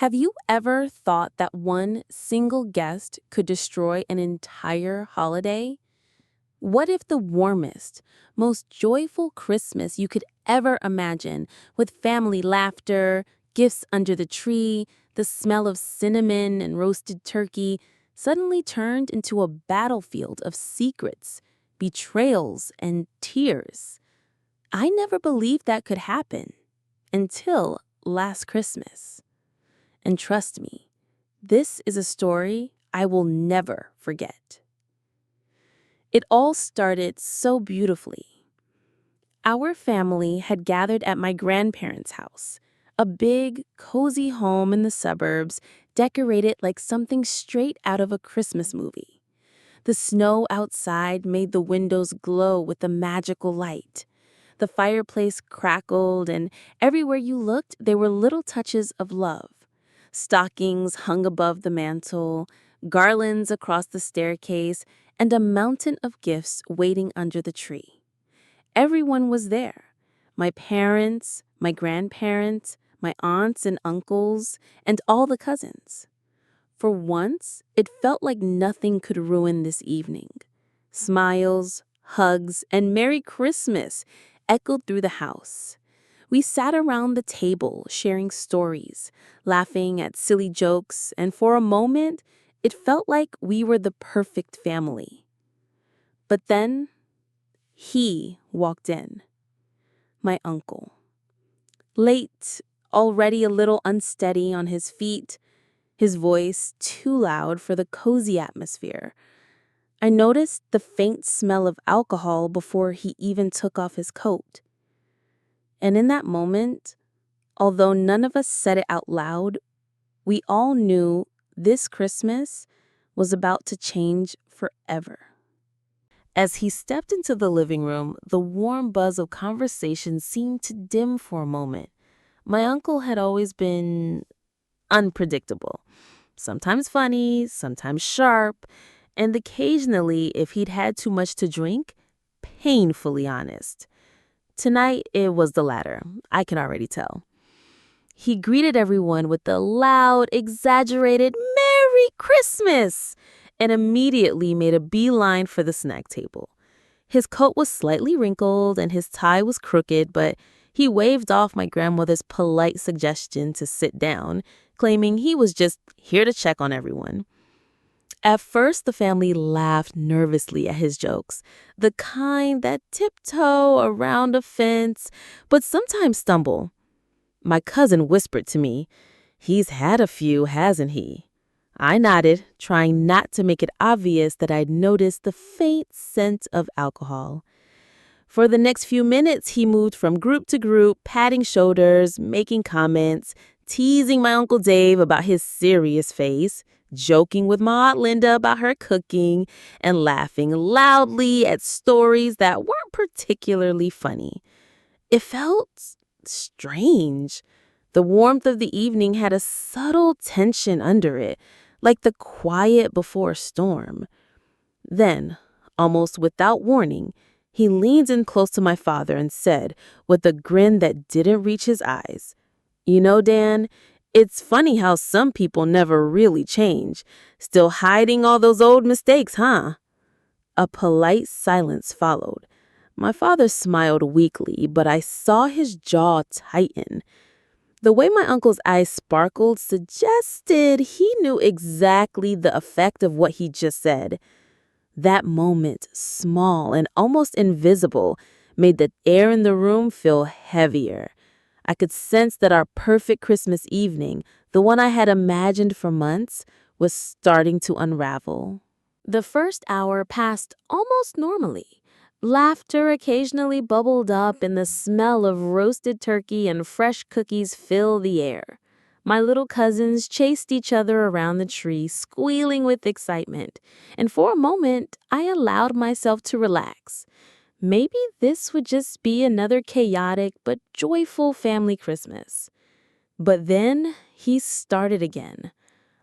Have you ever thought that one single guest could destroy an entire holiday? What if the warmest, most joyful Christmas you could ever imagine, with family laughter, gifts under the tree, the smell of cinnamon and roasted turkey, suddenly turned into a battlefield of secrets, betrayals, and tears? I never believed that could happen until last Christmas. And trust me, this is a story I will never forget. It all started so beautifully. Our family had gathered at my grandparents' house, a big, cozy home in the suburbs, decorated like something straight out of a Christmas movie. The snow outside made the windows glow with a magical light. The fireplace crackled, and everywhere you looked, there were little touches of love. Stockings hung above the mantel, garlands across the staircase, and a mountain of gifts waiting under the tree. Everyone was there. My parents, my grandparents, my aunts and uncles, and all the cousins. For once, it felt like nothing could ruin this evening. Smiles, hugs, and Merry Christmas echoed through the house. We sat around the table, sharing stories, laughing at silly jokes, and for a moment, it felt like we were the perfect family. But then, he walked in, my uncle. Late, already a little unsteady on his feet, his voice too loud for the cozy atmosphere. I noticed the faint smell of alcohol before he even took off his coat. And in that moment, although none of us said it out loud, we all knew this Christmas was about to change forever. As he stepped into the living room, the warm buzz of conversation seemed to dim for a moment. My uncle had always been unpredictable, sometimes funny, sometimes sharp, and occasionally, if he'd had too much to drink, painfully honest. Tonight, it was the latter. I can already tell. He greeted everyone with the loud, exaggerated Merry Christmas and immediately made a beeline for the snack table. His coat was slightly wrinkled and his tie was crooked, but he waved off my grandmother's polite suggestion to sit down, claiming he was just here to check on everyone. At first, the family laughed nervously at his jokes, the kind that tiptoe around a fence, but sometimes stumble. My cousin whispered to me, "He's had a few, hasn't he?" I nodded, trying not to make it obvious that I'd noticed the faint scent of alcohol. For the next few minutes, he moved from group to group, patting shoulders, making comments, teasing my Uncle Dave about his serious face, joking with my Aunt Linda about her cooking, and laughing loudly at stories that weren't particularly funny. It felt strange. The warmth of the evening had a subtle tension under it, like the quiet before a storm. Then, almost without warning, he leaned in close to my father and said, with a grin that didn't reach his eyes, "You know, Dan, it's funny how some people never really change. Still hiding all those old mistakes, huh?" A polite silence followed. My father smiled weakly, but I saw his jaw tighten. The way my uncle's eyes sparkled suggested he knew exactly the effect of what he just said. That moment, small and almost invisible, made the air in the room feel heavier. I could sense that our perfect Christmas evening, the one I had imagined for months, was starting to unravel. The first hour passed almost normally. Laughter occasionally bubbled up and the smell of roasted turkey and fresh cookies filled the air. My little cousins chased each other around the tree, squealing with excitement, and for a moment I allowed myself to relax. Maybe this would just be another chaotic but joyful family Christmas. But then he started again.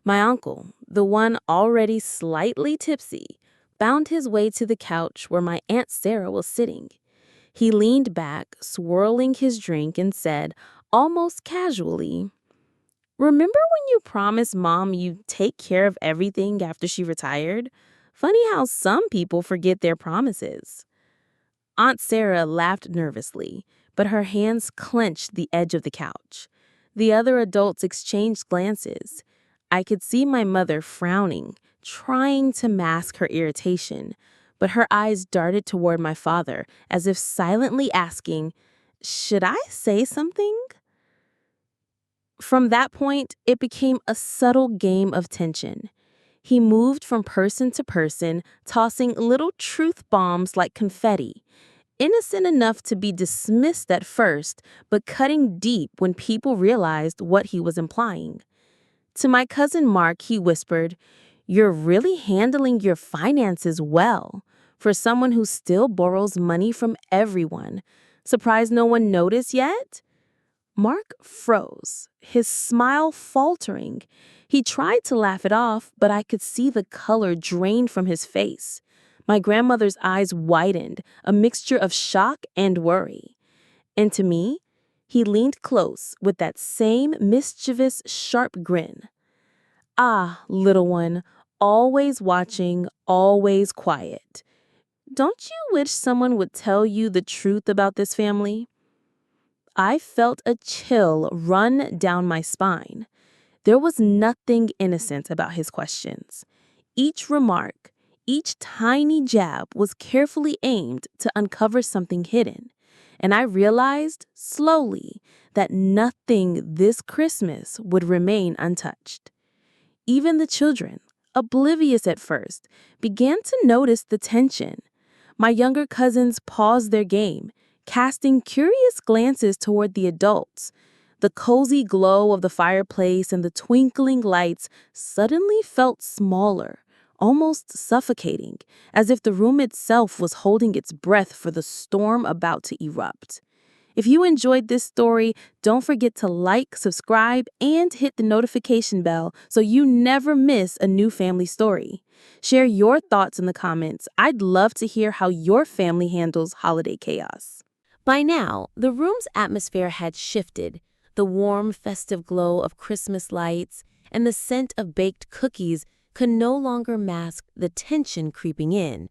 My uncle, the one already slightly tipsy, found his way to the couch where my Aunt Sarah was sitting. He leaned back, swirling his drink, and said, almost casually, Remember when you promised Mom you'd take care of everything after she retired? Funny how some people forget their promises. Aunt Sarah laughed nervously, but her hands clenched the edge of the couch. The other adults exchanged glances. I could see my mother frowning, trying to mask her irritation, but her eyes darted toward my father as if silently asking, "Should I say something?" From that point, it became a subtle game of tension. He moved from person to person, tossing little truth bombs like confetti, innocent enough to be dismissed at first, but cutting deep when people realized what he was implying. To my cousin Mark, he whispered, "You're really handling your finances well for someone who still borrows money from everyone. Surprised no one noticed yet?" Mark froze, his smile faltering. He tried to laugh it off, but I could see the color drain from his face. My grandmother's eyes widened, a mixture of shock and worry. And to me, he leaned close with that same mischievous, sharp grin. "Ah, little one, always watching, always quiet. Don't you wish someone would tell you the truth about this family?" I felt a chill run down my spine. There was nothing innocent about his questions. Each remark, each tiny jab was carefully aimed to uncover something hidden. And I realized, slowly, that nothing this Christmas would remain untouched. Even the children, oblivious at first, began to notice the tension. My younger cousins paused their game, casting curious glances toward the adults. The cozy glow of the fireplace and the twinkling lights suddenly felt smaller, almost suffocating, as if the room itself was holding its breath for the storm about to erupt. If you enjoyed this story, don't forget to like, subscribe, and hit the notification bell so you never miss a new family story. Share your thoughts in the comments. I'd love to hear how your family handles holiday chaos. By now, the room's atmosphere had shifted. The warm, festive glow of Christmas lights and the scent of baked cookies could no longer mask the tension creeping in.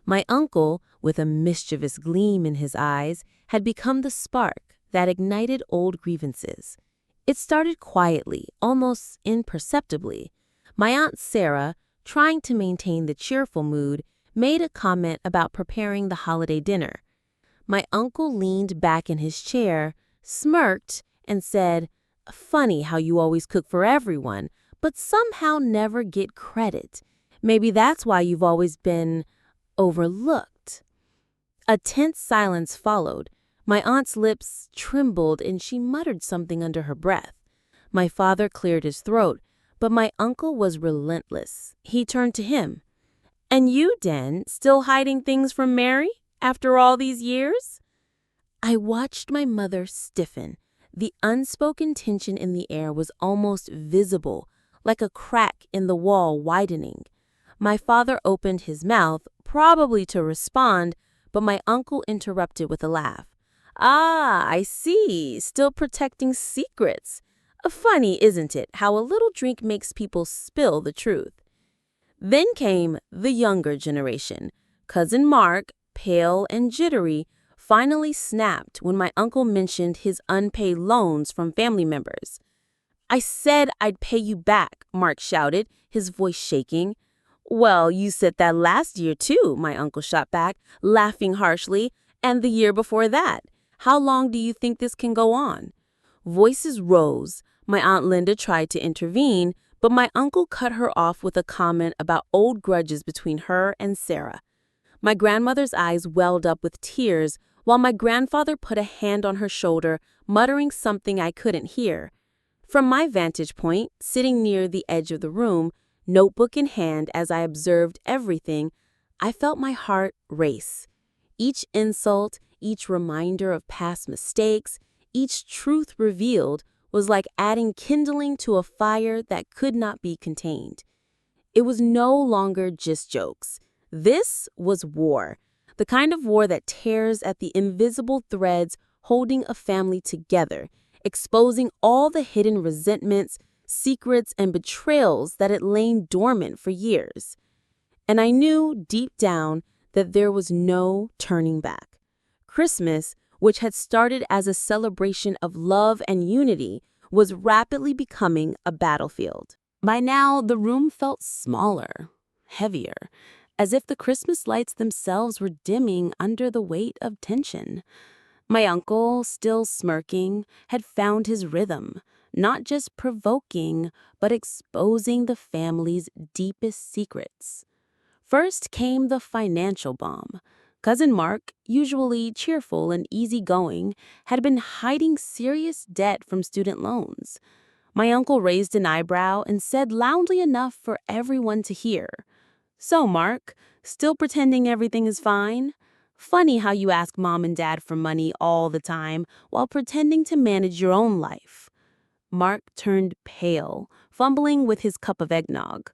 My uncle, with a mischievous gleam in his eyes, had become the spark that ignited old grievances. It started quietly, almost imperceptibly. My Aunt Sarah, trying to maintain the cheerful mood, made a comment about preparing the holiday dinner. My uncle leaned back in his chair, smirked, and said, "Funny how you always cook for everyone, but somehow never get credit. Maybe that's why you've always been overlooked." A tense silence followed. My aunt's lips trembled and she muttered something under her breath. My father cleared his throat, but my uncle was relentless. He turned to him. "And you, Den, still hiding things from Mary after all these years?" I watched my mother stiffen. The unspoken tension in the air was almost visible, like a crack in the wall widening. My father opened his mouth, probably to respond, but my uncle interrupted with a laugh. "Ah, I see. Still protecting secrets. Funny, isn't it, how a little drink makes people spill the truth?" Then came the younger generation. Cousin Mark, pale and jittery, finally snapped when my uncle mentioned his unpaid loans from family members. "I said I'd pay you back," Mark shouted, his voice shaking. "Well, you said that last year too," my uncle shot back, laughing harshly, "and the year before that. How long do you think this can go on?" Voices rose. My Aunt Linda tried to intervene, but my uncle cut her off with a comment about old grudges between her and Sarah. My grandmother's eyes welled up with tears, while my grandfather put a hand on her shoulder, muttering something I couldn't hear. From my vantage point, sitting near the edge of the room, notebook in hand as I observed everything, I felt my heart race. Each insult, each reminder of past mistakes, each truth revealed was like adding kindling to a fire that could not be contained. It was no longer just jokes. This was war, the kind of war that tears at the invisible threads holding a family together, exposing all the hidden resentments, secrets and betrayals that had lain dormant for years. And I knew deep down that there was no turning back. Christmas, which had started as a celebration of love and unity, was rapidly becoming a battlefield. By now, the room felt smaller, heavier, as if the Christmas lights themselves were dimming under the weight of tension. My uncle, still smirking, had found his rhythm, not just provoking, but exposing the family's deepest secrets. First came the financial bomb. Cousin Mark, usually cheerful and easygoing, had been hiding serious debt from student loans. My uncle raised an eyebrow and said loudly enough for everyone to hear, "So, Mark, still pretending everything is fine? Funny how you ask mom and dad for money all the time while pretending to manage your own life." Mark turned pale, fumbling with his cup of eggnog.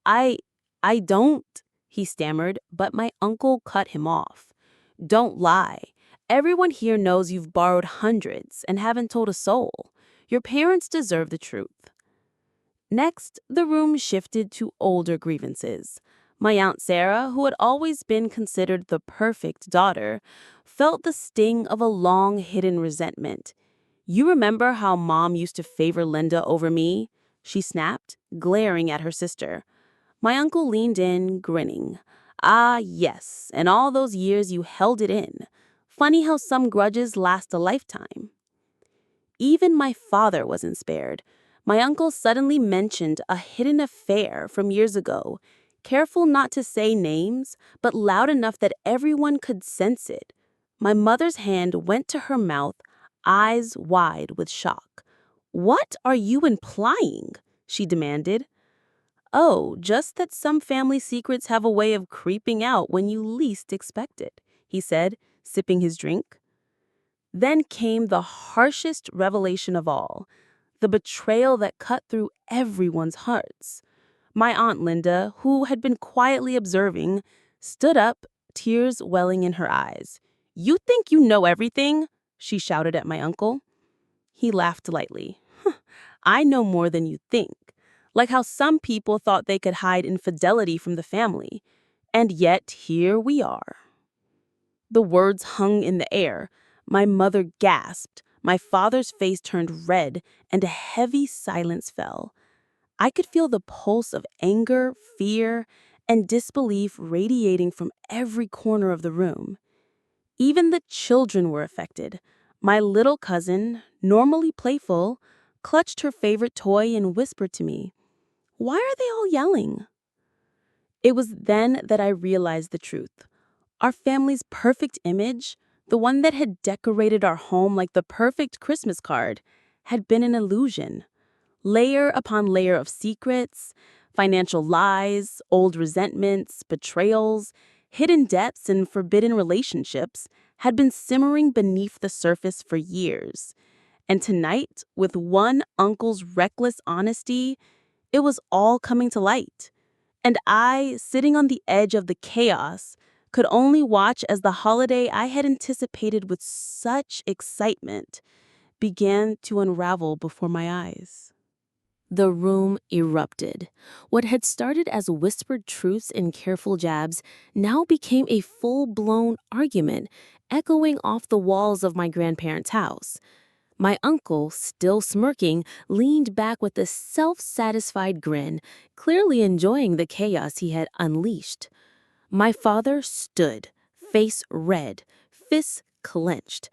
I, I don't, he stammered, but my uncle cut him off. "Don't lie. Everyone here knows you've borrowed hundreds and haven't told a soul. Your parents deserve the truth." Next, the room shifted to older grievances. My Aunt Sarah, who had always been considered the perfect daughter, felt the sting of a long-hidden resentment. "You remember how Mom used to favor Linda over me?" she snapped, glaring at her sister. My uncle leaned in, grinning. "Ah, yes, and all those years you held it in. Funny how some grudges last a lifetime." Even my father wasn't spared. My uncle suddenly mentioned a hidden affair from years ago, careful not to say names, but loud enough that everyone could sense it. My mother's hand went to her mouth, eyes wide with shock. "What are you implying?" she demanded. "Oh, just that some family secrets have a way of creeping out when you least expect it," he said, sipping his drink. Then came the harshest revelation of all, the betrayal that cut through everyone's hearts. My Aunt Linda, who had been quietly observing, stood up, tears welling in her eyes. "You think you know everything?" she shouted at my uncle. He laughed lightly. "I know more than you think. Like how some people thought they could hide infidelity from the family. And yet here we are." The words hung in the air. My mother gasped. My father's face turned red, and a heavy silence fell. I could feel the pulse of anger, fear, and disbelief radiating from every corner of the room. Even the children were affected. My little cousin, normally playful, clutched her favorite toy and whispered to me, "Why are they all yelling?" It was then that I realized the truth. Our family's perfect image, the one that had decorated our home like the perfect Christmas card, had been an illusion. Layer upon layer of secrets, financial lies, old resentments, betrayals, hidden debts, and forbidden relationships had been simmering beneath the surface for years. And tonight, with one uncle's reckless honesty, it was all coming to light. And I, sitting on the edge of the chaos, could only watch as the holiday I had anticipated with such excitement began to unravel before my eyes. The room erupted. What had started as whispered truths and careful jabs now became a full-blown argument, echoing off the walls of my grandparents' house. My uncle, still smirking, leaned back with a self-satisfied grin, clearly enjoying the chaos he had unleashed. My father stood, face red, fists clenched.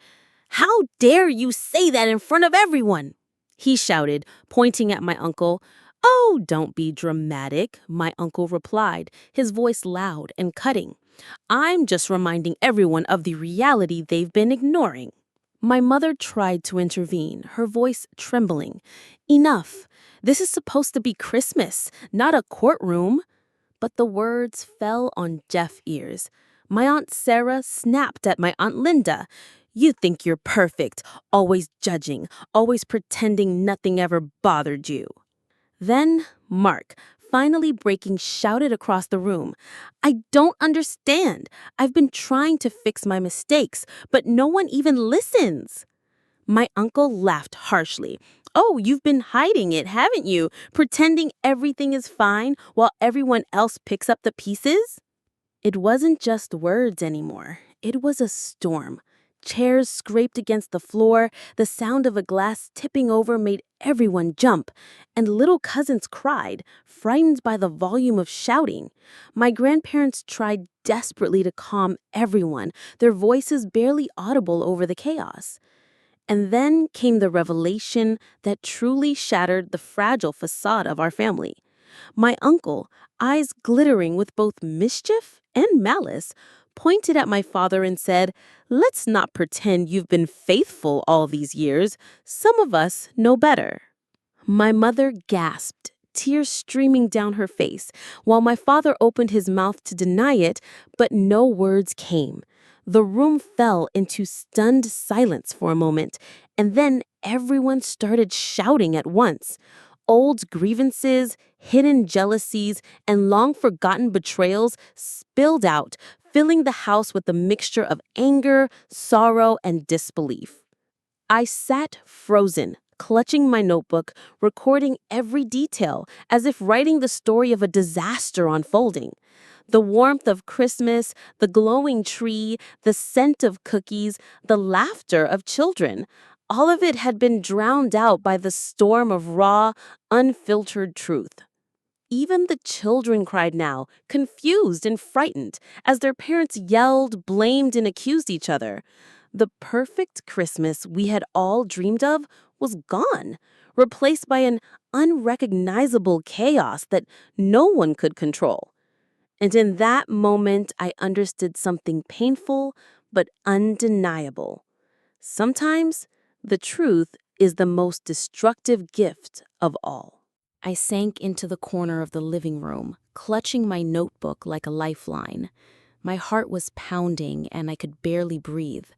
"How dare you say that in front of everyone?" he shouted, pointing at my uncle. "Oh, don't be dramatic," my uncle replied, his voice loud and cutting. "I'm just reminding everyone of the reality they've been ignoring." My mother tried to intervene, her voice trembling. "Enough. This is supposed to be Christmas, not a courtroom." But the words fell on deaf ears. My Aunt Sarah snapped at my Aunt Linda. "You think you're perfect, always judging, always pretending nothing ever bothered you." Then Mark, finally breaking, shouted across the room, "I don't understand. I've been trying to fix my mistakes, but no one even listens." My uncle laughed harshly. Oh, you've been hiding it, haven't you? Pretending everything is fine while everyone else picks up the pieces? It wasn't just words anymore. It was a storm. Chairs scraped against the floor, the sound of a glass tipping over made everyone jump, and little cousins cried, frightened by the volume of shouting. My grandparents tried desperately to calm everyone, their voices barely audible over the chaos. And then came the revelation that truly shattered the fragile facade of our family. My uncle, eyes glittering with both mischief and malice, pointed at my father and said, "Let's not pretend you've been faithful all these years. Some of us know better." My mother gasped, tears streaming down her face, while my father opened his mouth to deny it, but no words came. The room fell into stunned silence for a moment, and then everyone started shouting at once. Old grievances, hidden jealousies, and long forgotten betrayals spilled out, filling the house with a mixture of anger, sorrow, and disbelief. I sat frozen, clutching my notebook, recording every detail, as if writing the story of a disaster unfolding. The warmth of Christmas, the glowing tree, the scent of cookies, the laughter of children. All of it had been drowned out by the storm of raw, unfiltered truth. Even the children cried now, confused and frightened, as their parents yelled, blamed, and accused each other. The perfect Christmas we had all dreamed of was gone, replaced by an unrecognizable chaos that no one could control. And in that moment, I understood something painful but undeniable. Sometimes the truth is the most destructive gift of all. I sank into the corner of the living room, clutching my notebook like a lifeline. My heart was pounding and I could barely breathe.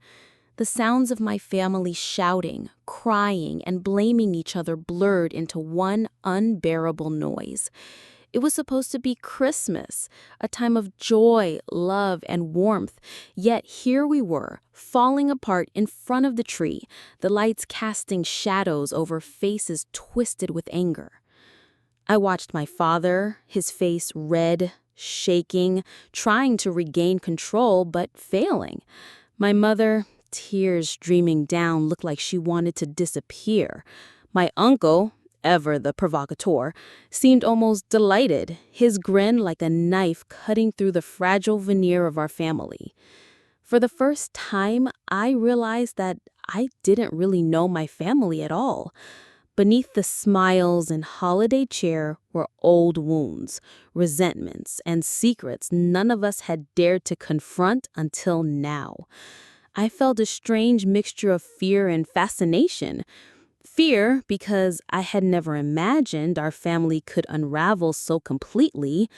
The sounds of my family shouting, crying, and blaming each other blurred into one unbearable noise. It was supposed to be Christmas, a time of joy, love, and warmth. Yet here we were, falling apart in front of the tree, the lights casting shadows over faces twisted with anger. I watched my father, his face red, shaking, trying to regain control, but failing. My mother, tears streaming down, looked like she wanted to disappear. My uncle, ever the provocateur, seemed almost delighted, his grin like a knife cutting through the fragile veneer of our family. For the first time, I realized that I didn't really know my family at all. Beneath the smiles and holiday cheer were old wounds, resentments, and secrets none of us had dared to confront until now. I felt a strange mixture of fear and fascination. Fear because I had never imagined our family could unravel so completely.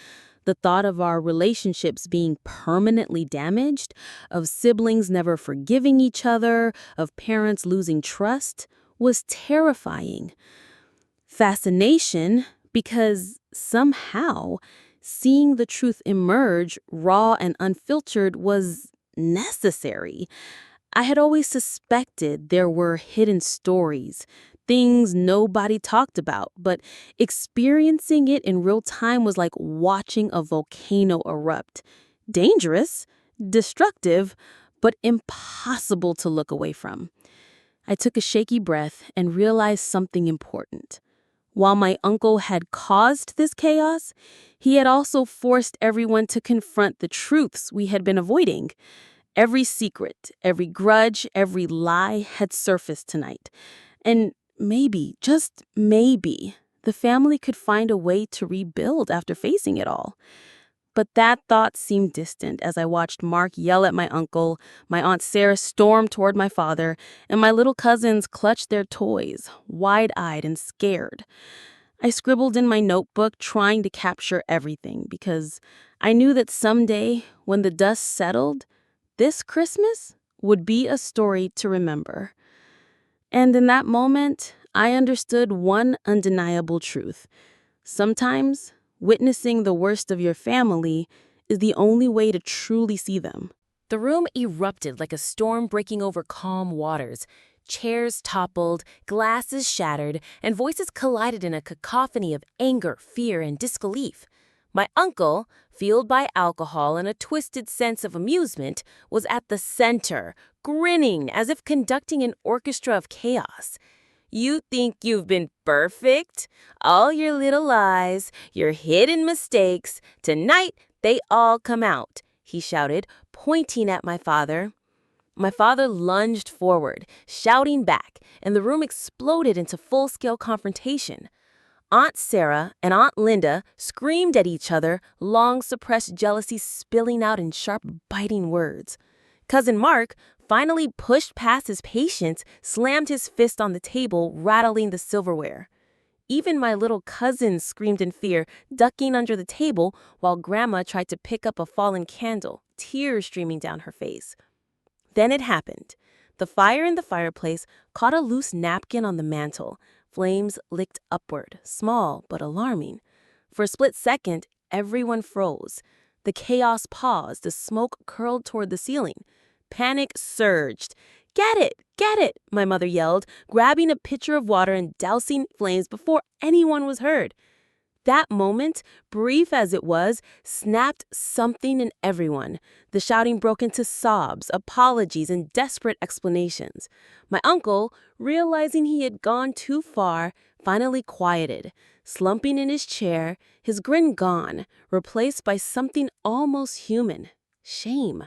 The thought of our relationships being permanently damaged, of siblings never forgiving each other, of parents losing trust, was terrifying. Fascination because somehow seeing the truth emerge raw and unfiltered was necessary. I had always suspected there were hidden stories, things nobody talked about, but experiencing it in real time was like watching a volcano erupt. Dangerous, destructive, but impossible to look away from. I took a shaky breath and realized something important. While my uncle had caused this chaos, he had also forced everyone to confront the truths we had been avoiding. Every secret, every grudge, every lie had surfaced tonight. And maybe, just maybe, the family could find a way to rebuild after facing it all. But that thought seemed distant as I watched Mark yell at my uncle, my Aunt Sarah storm toward my father, and my little cousins clutch their toys, wide-eyed and scared. I scribbled in my notebook trying to capture everything because I knew that someday, when the dust settled, this Christmas would be a story to remember. And in that moment, I understood one undeniable truth. Sometimes, witnessing the worst of your family is the only way to truly see them. The room erupted like a storm breaking over calm waters. Chairs toppled, glasses shattered, and voices collided in a cacophony of anger, fear, and disbelief. My uncle, fueled by alcohol and a twisted sense of amusement, was at the center, grinning as if conducting an orchestra of chaos. You think you've been perfect? All your little lies, your hidden mistakes, tonight they all come out, he shouted, pointing at my father. My father lunged forward, shouting back, and the room exploded into full-scale confrontation. Aunt Sarah and Aunt Linda screamed at each other, long-suppressed jealousy spilling out in sharp, biting words. Cousin Mark finally pushed past his patience, slammed his fist on the table, rattling the silverware. Even my little cousin screamed in fear, ducking under the table while Grandma tried to pick up a fallen candle, tears streaming down her face. Then it happened. The fire in the fireplace caught a loose napkin on the mantel. Flames licked upward, small but alarming. For a split second, everyone froze. The chaos paused, the smoke curled toward the ceiling. Panic surged. Get it, my mother yelled, grabbing a pitcher of water and dousing flames before anyone was heard. That moment, brief as it was, snapped something in everyone. The shouting broke into sobs, apologies, and desperate explanations. My uncle, realizing he had gone too far, finally quieted, slumping in his chair, his grin gone, replaced by something almost human: shame.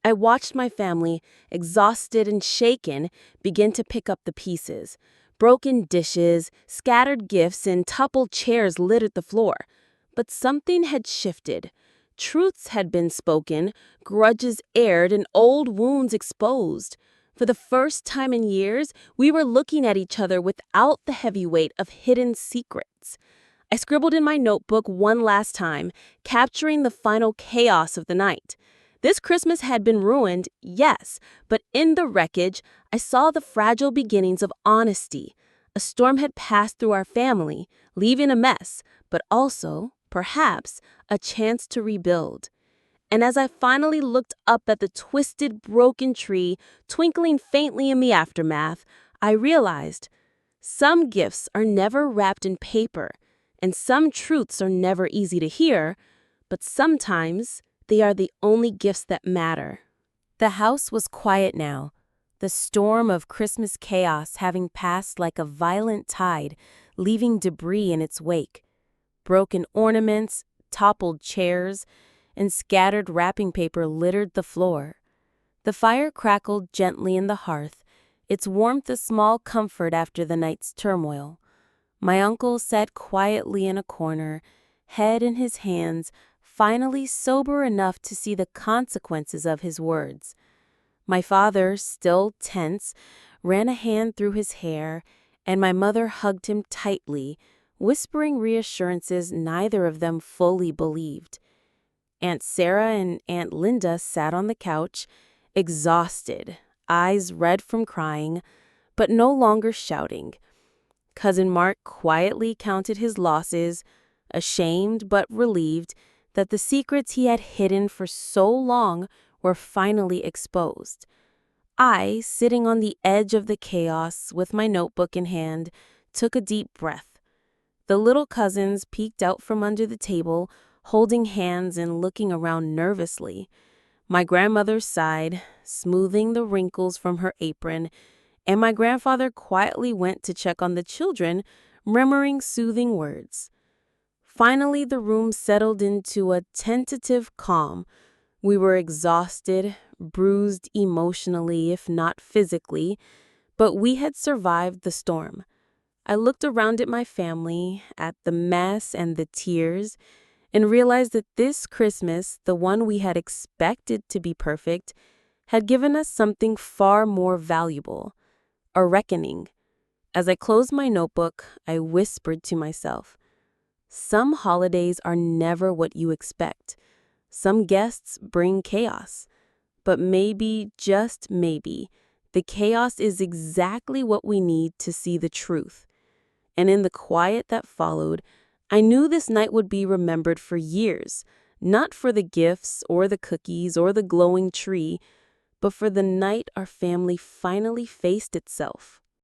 I watched my family, exhausted and shaken, begin to pick up the pieces. Broken dishes, scattered gifts, and toppled chairs littered the floor. But something had shifted. Truths had been spoken, grudges aired, and old wounds exposed. For the first time in years, we were looking at each other without the heavy weight of hidden secrets. I scribbled in my notebook one last time, capturing the final chaos of the night. This Christmas had been ruined, yes, but in the wreckage, I saw the fragile beginnings of honesty. A storm had passed through our family, leaving a mess, but also, perhaps, a chance to rebuild. And as I finally looked up at the twisted, broken tree, twinkling faintly in the aftermath, I realized some gifts are never wrapped in paper, and some truths are never easy to hear, but sometimes they are the only gifts that matter. The house was quiet now, the storm of Christmas chaos having passed like a violent tide, leaving debris in its wake. Broken ornaments, toppled chairs, and scattered wrapping paper littered the floor. The fire crackled gently in the hearth, its warmth a small comfort after the night's turmoil. My uncle sat quietly in a corner, head in his hands, finally sober enough to see the consequences of his words. My father, still tense, ran a hand through his hair, and my mother hugged him tightly, whispering reassurances neither of them fully believed. Aunt Sarah and Aunt Linda sat on the couch, exhausted, eyes red from crying, but no longer shouting. Cousin Mark quietly counted his losses, ashamed but relieved that the secrets he had hidden for so long were finally exposed. I, sitting on the edge of the chaos with my notebook in hand, took a deep breath. The little cousins peeked out from under the table, holding hands and looking around nervously. My grandmother sighed, smoothing the wrinkles from her apron, and my grandfather quietly went to check on the children, murmuring soothing words. Finally, the room settled into a tentative calm. We were exhausted, bruised emotionally, if not physically, but we had survived the storm. I looked around at my family, at the mess and the tears, and realized that this Christmas, the one we had expected to be perfect, had given us something far more valuable: a reckoning. As I closed my notebook, I whispered to myself, some holidays are never what you expect. Some guests bring chaos. But maybe, just maybe, the chaos is exactly what we need to see the truth. And in the quiet that followed, I knew this night would be remembered for years, not for the gifts or the cookies or the glowing tree, but for the night our family finally faced itself.